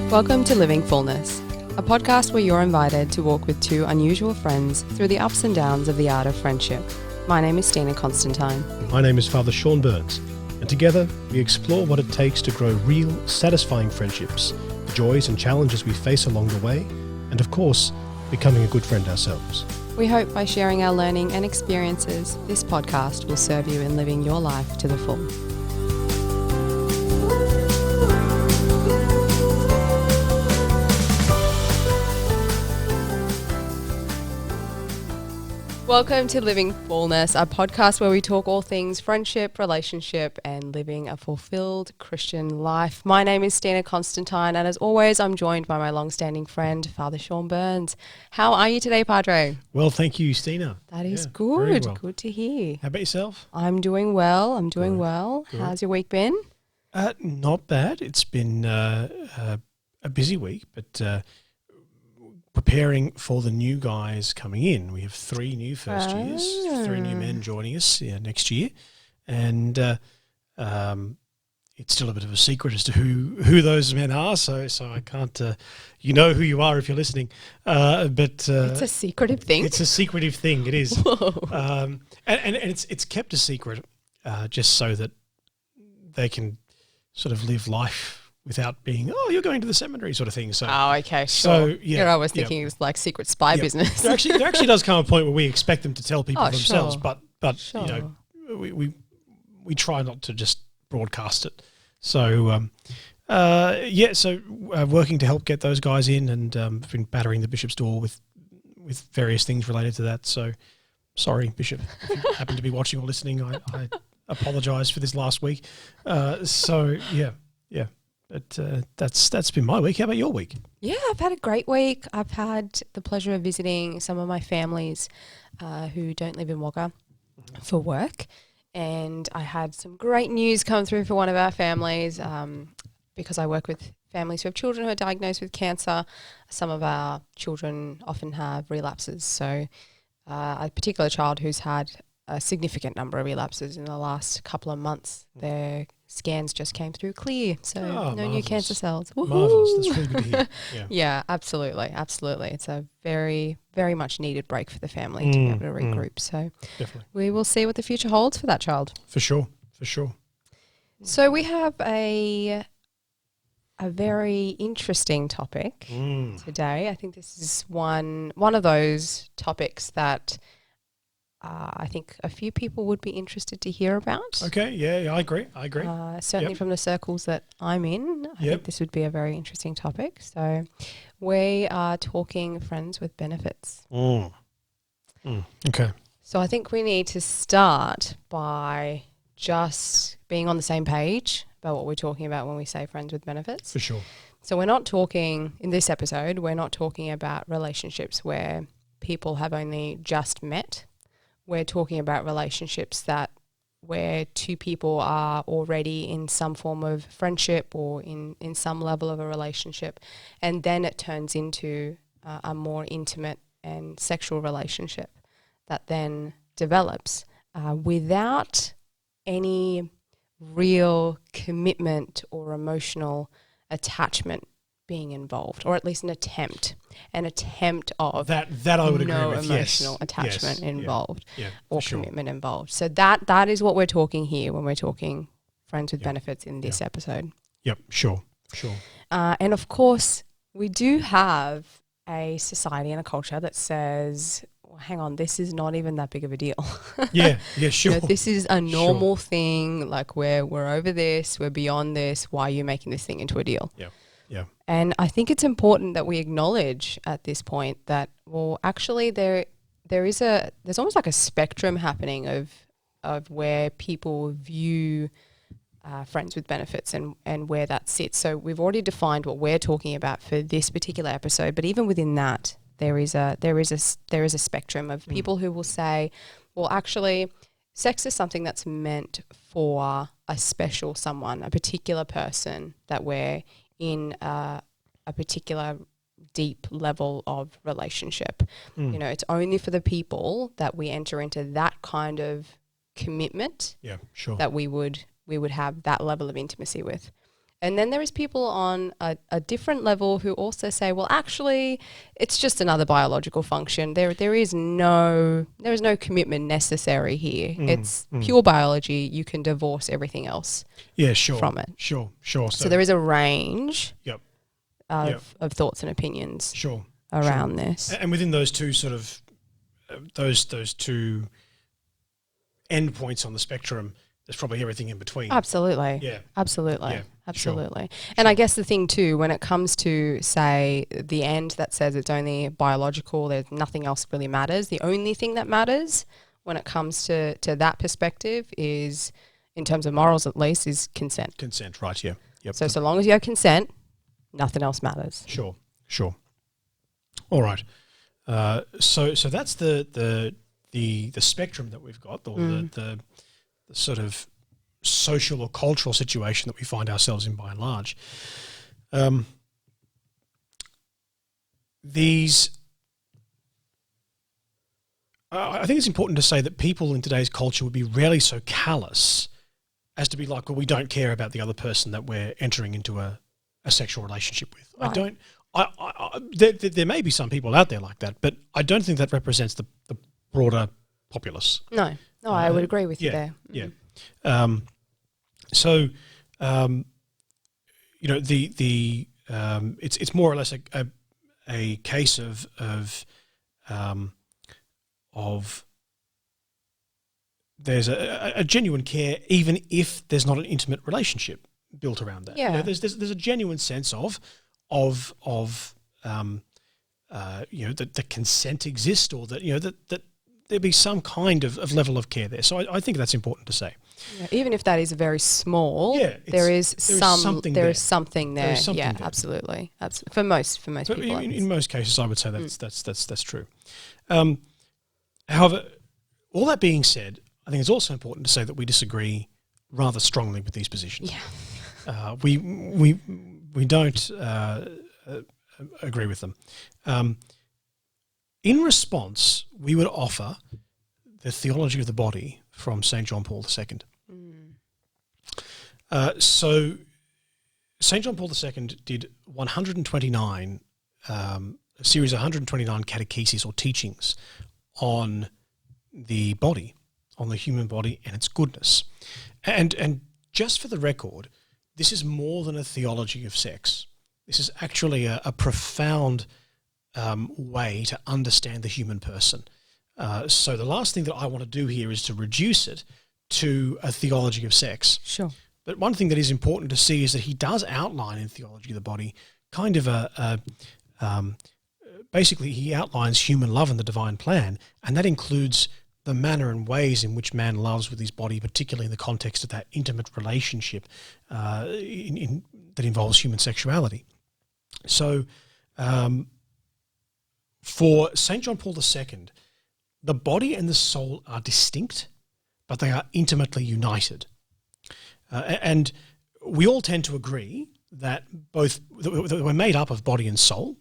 Welcome to Living Fullness, a podcast where you're invited to walk with two unusual friends through the ups and downs of the art of friendship. My name is Stina Constantine. My name is Father Sean Burns, and together we explore what it takes to grow real, satisfying friendships, the joys and challenges we face along the way, and of course, becoming a good friend ourselves. We hope by sharing our learning and experiences, this podcast will serve you in living your life to the full. Welcome to Living Fullness, a podcast where we talk all things friendship, relationship, and living a fulfilled Christian life. My name is Stina Constantine, and as always, I'm joined by my long-standing friend, Father Sean Burns. How are you today, Padre? Well, thank you, Stina. That is very good. well. Good to hear. How about yourself? I'm doing well. Good. How's your week been? Not bad. It's been a busy week, but preparing for the new guys coming in. We have 3 new first years, 3 new men joining us next year, and it's still a bit of a secret as to who those men are. So I can't. You know who you are if you're listening, but It's a secretive thing. It's a secretive thing. It is, and it's kept a secret just so that they can sort of live life without being, you're going to the seminary sort of thing. So, okay, sure. So, yeah. I was thinking it was like secret spy business. There actually does come a point where we expect them to tell people themselves, sure. but Sure. you know, we try not to just broadcast it. So, working to help get those guys in, and been battering the bishop's door with various things related to that. So, sorry, Bishop, if you happen to be watching or listening, I apologise for this last week. But that's been my week. How about your week? Yeah, I've had a great week. I've had the pleasure of visiting some of my families who don't live in Wagga for work. And I had some great news come through for one of our families because I work with families who have children who are diagnosed with cancer. Some of our children often have relapses. So a particular child who's had a significant number of relapses in the last couple of months, their scans just came through clear, so no marvellous. new cancer cells. Marvellous, that's really good to hear. Yeah, absolutely. It's a very, very much needed break for the family to be able to regroup. So Definitely. we will see what the future holds for that child. For sure. So we have a very interesting topic today. I think this is one of those topics that I think a few people would be interested to hear about. Okay, yeah, I agree. Certainly from the circles that I'm in, I think this would be a very interesting topic. So we are talking friends with benefits. Okay. So I think we need to start by just being on the same page about what we're talking about when we say friends with benefits. For sure. So we're not talking, in this episode, we're not talking about relationships where people have only just met. We're talking about relationships where 2 people are already in some form of friendship or in some level of a relationship, and then it turns into a more intimate and sexual relationship that then develops without any real commitment or emotional attachment being involved, or at least an attempt of that I would agree no with. emotional attachment involved or commitment involved. So that is what we're talking here when we're talking friends with benefits in this episode. Yep, sure. And of course, we do have a society and a culture that says, well, hang on, this is not even that big of a deal. Yeah, sure. You know, this is a normal thing, like we're over this, we're beyond this, why are you making this thing into a deal? Yeah. And I think it's important that we acknowledge at this point that, well, actually there's almost like a spectrum happening of where people view friends with benefits and where that sits. So we've already defined what we're talking about for this particular episode, but even within that, there is a spectrum of people who will say, well, actually, sex is something that's meant for a special someone, a particular person that we're in a particular deep level of relationship. You know, it's only for the people that we enter into that kind of commitment Yeah, sure. that we would have that level of intimacy with. And then there is people on a different level who also say, well, actually, it's just another biological function. There is no commitment necessary here. It's pure biology. You can divorce everything else. Yeah, sure. From it. Sure. So there is a range. Yep. Of thoughts and opinions. Sure. Around this. And within those two sort of those two endpoints on the spectrum, there's probably everything in between. Absolutely. Yeah. Absolutely. Yeah. Absolutely. Sure. And I guess the thing too, when it comes to, say, the end that says it's only biological, there's nothing else really matters. The only thing that matters when it comes to that perspective is, in terms of morals at least, is consent. Consent, right, yeah. Yep. So long as you have consent, nothing else matters. Sure. All right. So that's the spectrum that we've got, or the sort of social or cultural situation that we find ourselves in by and large. I think it's important to say that people in today's culture would be rarely so callous as to be like, well, we don't care about the other person that we're entering into a sexual relationship with. Right. There may be some people out there like that, but I don't think that represents the broader populace. No, I would agree with you there. Yeah. It's more or less a case of there's a genuine care, even if there's not an intimate relationship built around that. Yeah. There's a genuine sense of that consent exists, or that there be some kind of level of care there. So I think that's important to say. Yeah, even if that is very small, there is something there. Yeah, absolutely. For most people. In most cases, I would say that's true. However, all that being said, I think it's also important to say that we disagree rather strongly with these positions. Yeah. We don't agree with them. In response, we would offer the theology of the body from St. John Paul II. So St. John Paul II did 129, a series of 129 catecheses or teachings on the body, on the human body and its goodness. And just for the record, this is more than a theology of sex. This is actually a profound way to understand the human person. So the last thing that I want to do here is to reduce it to a theology of sex. Sure. But one thing that is important to see is that he does outline in Theology of the Body kind of basically he outlines human love and the divine plan, and that includes the manner and ways in which man loves with his body, particularly in the context of that intimate relationship that involves human sexuality. So for St. John Paul II, the body and the soul are distinct, but they are intimately united. And we all tend to agree that that we're made up of body and soul,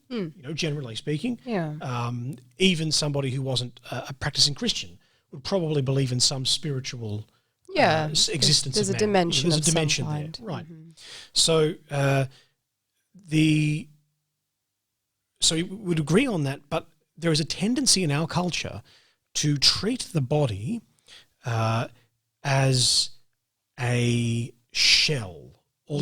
generally speaking. Yeah. Even somebody who wasn't a practicing Christian would probably believe in some spiritual existence. There's of a man. dimension. There's a dimension there, right? Mm-hmm. So so we would agree on that, but there is a tendency in our culture to treat the body as a shell, or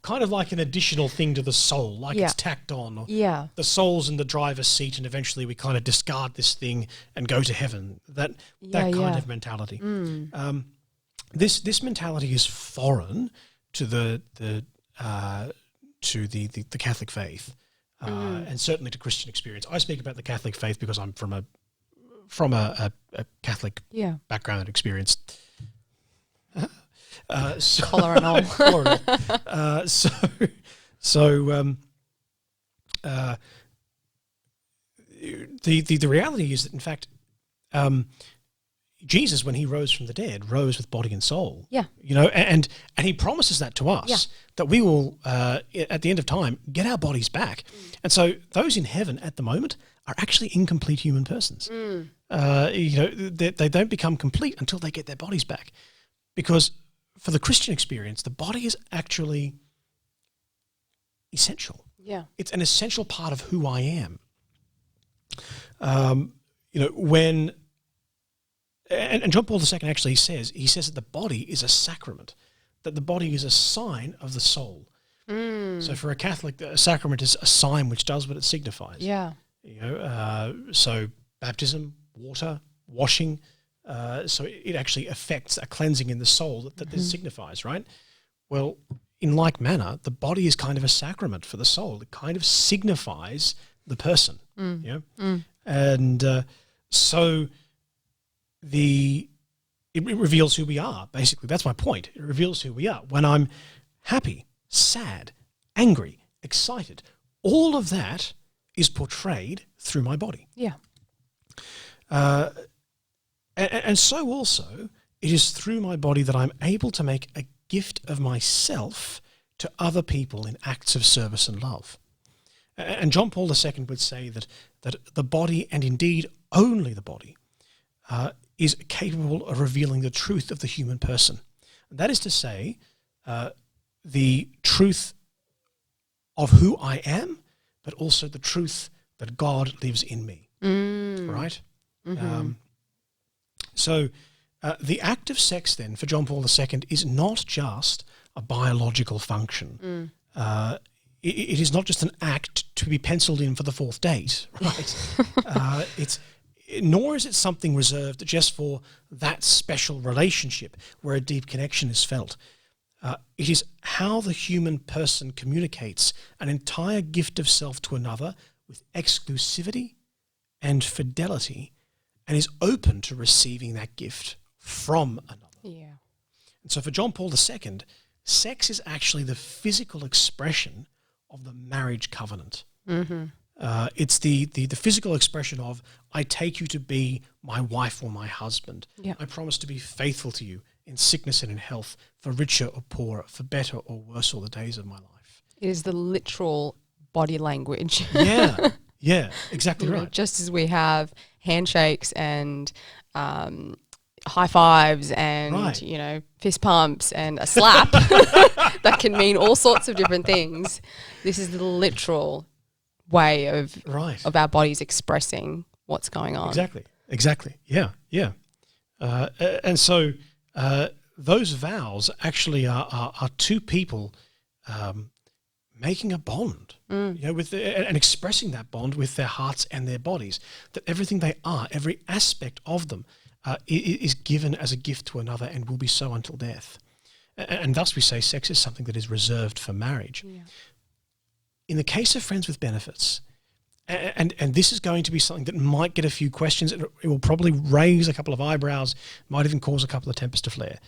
kind of like an additional thing to the soul, like it's tacked on. Or the soul's in the driver's seat, and eventually we kind of discard this thing and go to heaven. That kind of mentality. This mentality is foreign to the Catholic faith, and certainly to Christian experience. I speak about the Catholic faith because I'm from a Catholic background and experience. Collar and all. The reality is that, in fact, Jesus, when he rose from the dead, rose with body and soul. Yeah. And he promises that to us, that we will, at the end of time, get our bodies back. And so those in heaven at the moment are actually incomplete human persons. They don't become complete until they get their bodies back. Because for the Christian experience, the body is actually essential. Yeah. It's an essential part of who I am. When and John Paul II actually says that the body is a sacrament, that the body is a sign of the soul. So for a Catholic, a sacrament is a sign which does what it signifies. Yeah. So baptism, water, washing, so it actually affects a cleansing in the soul that this signifies, right? Well, in like manner, the body is kind of a sacrament for the soul. It kind of signifies the person, and so it reveals who we are. Basically, that's my point. It reveals who we are. When I'm happy, sad, angry, excited, all of that is portrayed through my body. Yeah. And so also, it is through my body that I'm able to make a gift of myself to other people in acts of service and love. And John Paul II would say that the body, and indeed only the body, is capable of revealing the truth of the human person. And that is to say, the truth of who I am, but also the truth that God lives in me. Right? So the act of sex then for John Paul II is not just a biological function. It is not just an act to be penciled in for the fourth date, right? Nor is it something reserved just for that special relationship where a deep connection is felt. It is how the human person communicates an entire gift of self to another with exclusivity and fidelity, and is open to receiving that gift from another. Yeah. And so for John Paul II, sex is actually the physical expression of the marriage covenant. It's the physical expression of, I take you to be my wife or my husband. Yeah. I promise to be faithful to you in sickness and in health, for richer or poorer, for better or worse all the days of my life. It is the literal body language. Yeah, exactly right. Just as we have handshakes and high fives and, fist pumps and a slap that can mean all sorts of different things. This is the literal way of our bodies expressing what's going on. Exactly. Yeah. And so those vows actually are two people making a bond, and expressing that bond with their hearts and their bodies, that everything they are, every aspect of them is given as a gift to another and will be so until death. And thus we say sex is something that is reserved for marriage. Yeah. In the case of friends with benefits, and this is going to be something that might get a few questions, it will probably raise a couple of eyebrows, might even cause a couple of tempers to flare.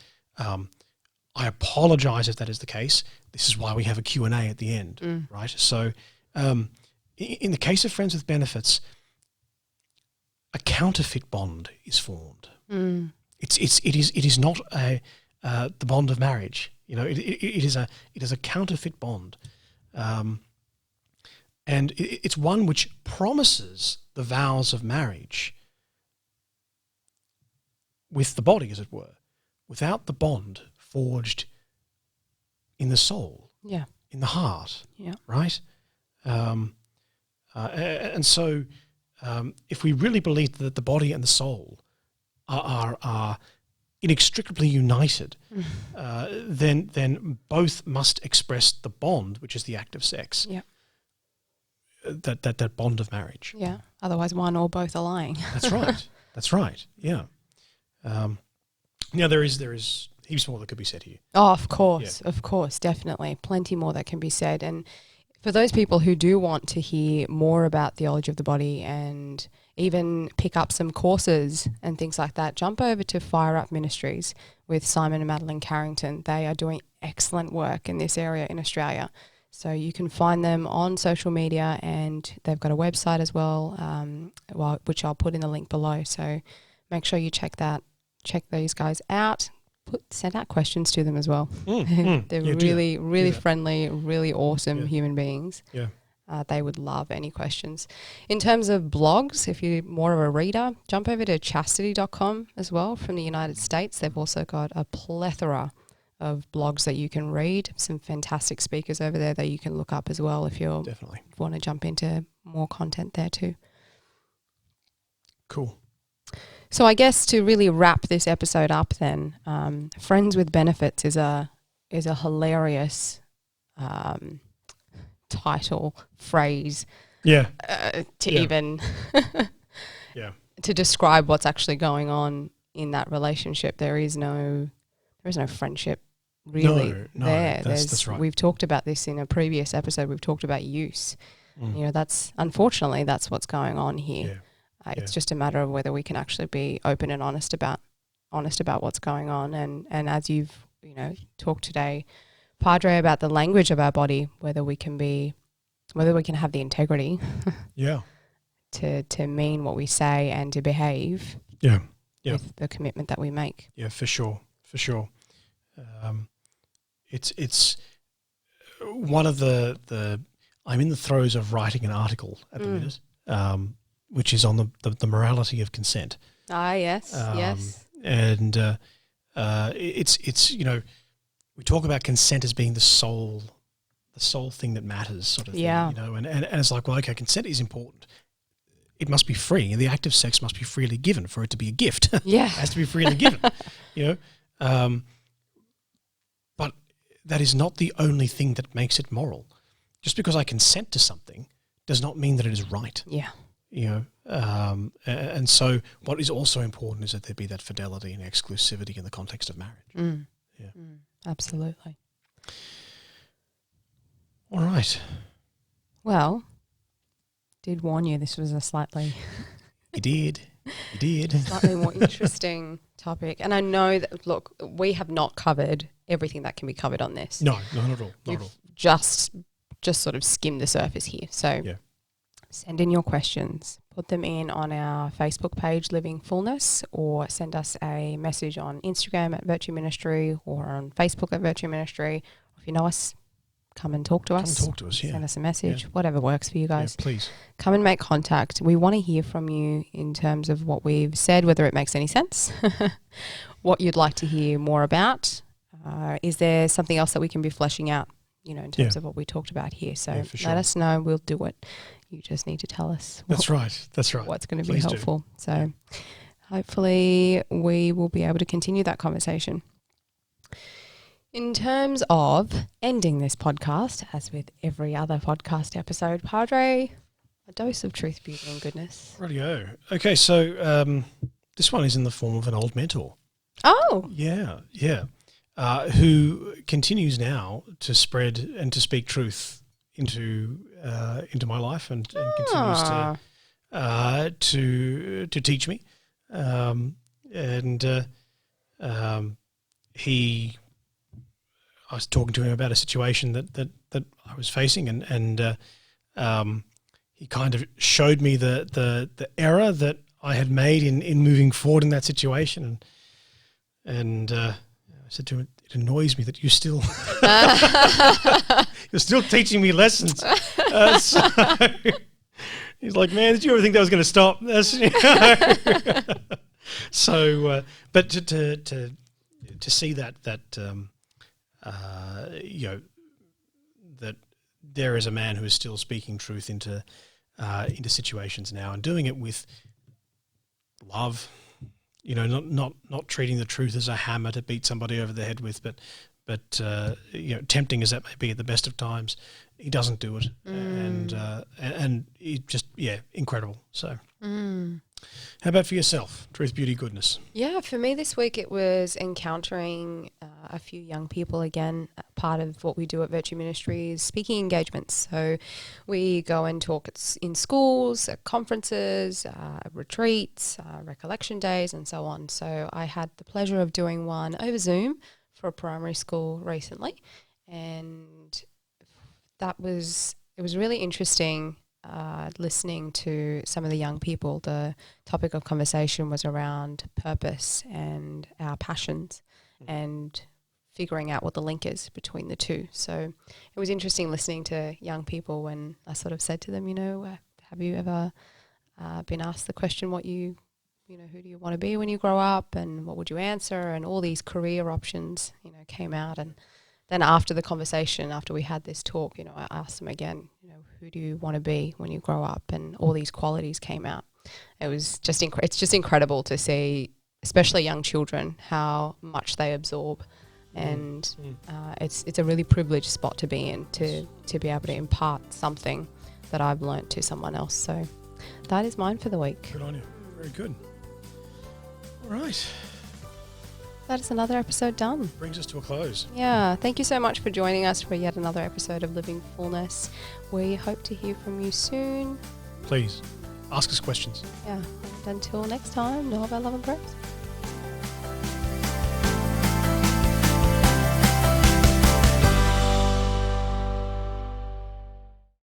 I apologize if that is the case. This is why we have a Q&A at the end, right? So in the case of friends with benefits, a counterfeit bond is formed. It is not the bond of marriage. It is a counterfeit bond. And it's one which promises the vows of marriage with the body, as it were, without the bond forged in the soul, in the heart, right? And so if we really believe that the body and the soul are inextricably united, then both must express the bond, which is the act of sex. Yeah. That bond of marriage. Yeah. Otherwise, one or both are lying. That's right. Yeah. There is heaps more that could be said here. Oh, of course, definitely. Plenty more that can be said. And for those people who do want to hear more about theology of the body and even pick up some courses and things like that, jump over to Fire Up Ministries with Simon and Madeline Carrington. They are doing excellent work in this area in Australia. So you can find them on social media, and they've got a website as well, which I'll put in the link below. So make sure you check those guys out. Send out questions to them as well. They're really friendly, really awesome human beings. Yeah. They would love any questions. In terms of blogs, if you're more of a reader, jump over to chastity.com as well from the United States. They've also got a plethora blogs that you can read. Some fantastic speakers over there that you can look up as well if you Definitely. want to jump into more content there too. Cool. So I guess to really wrap this episode up then, Friends with Benefits is a hilarious title, phrase Yeah. to Yeah. even Yeah. to describe what's actually going on in that relationship. There is no friendship really No, there. that's right. We've talked about this in a previous episode. We've talked about use. You know, that's unfortunately that's what's going on here. Yeah. It's just a matter of whether we can actually be open and honest about what's going on. And as you've, talked today, Padre, about the language of our body, whether we can have the integrity Yeah. to mean what we say and to behave Yeah. with the commitment that we make. Yeah, for sure. It's one of the I'm in the throes of writing an article at the minute, which is on the morality of consent. Ah, yes, yes. And it's we talk about consent as being the sole thing that matters, sort of thing. Yeah. And it's like, well, okay, consent is important. It must be free. The act of sex must be freely given for it to be a gift. Yeah. It has to be freely given. But that is not the only thing that makes it moral. Just because I consent to something does not mean that it is right. Yeah. And so what is also important is that there be that fidelity and exclusivity in the context of marriage. Absolutely. All right. Well, did warn you this was a slightly You did. slightly more interesting topic. And I know that, look, we have not covered everything that can be covered on this. No, not at all. We've just sort of skimmed the surface here. So send in your questions, put them in on our Facebook page, Living Fullness, or send us a message on Instagram at Virtue Ministry or on Facebook at Virtue Ministry. If you know us, come and talk to us. Come and talk to us, yeah. Send us a message, whatever works for you guys. Yeah, please. Come and make contact. We want to hear from you in terms of what we've said, whether it makes any sense, what you'd like to hear more about. Is there something else that we can be fleshing out, in terms of what we talked about here? So let us know. We'll do it. You just need to tell us. That's right. What's going to be helpful. So hopefully we will be able to continue that conversation. In terms of ending this podcast, as with every other podcast episode, Padre, a dose of truth, beauty and goodness. Rightio. Okay, so this one is in the form of an old mentor. Oh. Yeah. Who continues continues to spread and to speak truth into my life and continues to teach me. I was talking to him about a situation that I was facing, and he kind of showed me the error that I had made in moving forward in that situation, and I said to him, "It annoys me that you're still teaching me lessons." So he's like, "Man, did you ever think that was going to stop?" So, but to see that there is a man who is still speaking truth into situations now and doing it with love, not treating the truth as a hammer to beat somebody over the head with, but tempting as that may be at the best of times, he doesn't do it, and he just incredible. So. How about for yourself? Truth, beauty, goodness. Yeah, for me this week it was encountering a few young people again. Part of what we do at Virtue Ministry is speaking engagements. So we go and talk in schools, at conferences, retreats, recollection days and so on. So I had the pleasure of doing one over Zoom for a primary school recently, and it was really interesting. Listening to some of the young people. The topic of conversation was around purpose and our passions and figuring out what the link is between the two. So it was interesting listening to young people when I sort of said to them, have you ever been asked the question what you who do you want to be when you grow up, and what would you answer, and all these career options, came out. And then after the conversation, after we had this talk, I asked them again, who do you want to be when you grow up, and all these qualities came out. It was just it's just incredible to see, especially young children, how much they absorb. And it's a really privileged spot to be in, to be able to impart something that I've learnt to someone else. So that is mine for the week. Good on you. Very good. All right. That is another episode done. Brings us to a close. Yeah. Thank you so much for joining us for yet another episode of Living Fullness. We hope to hear from you soon. Please, ask us questions. Yeah. And until next time, know about love and praise.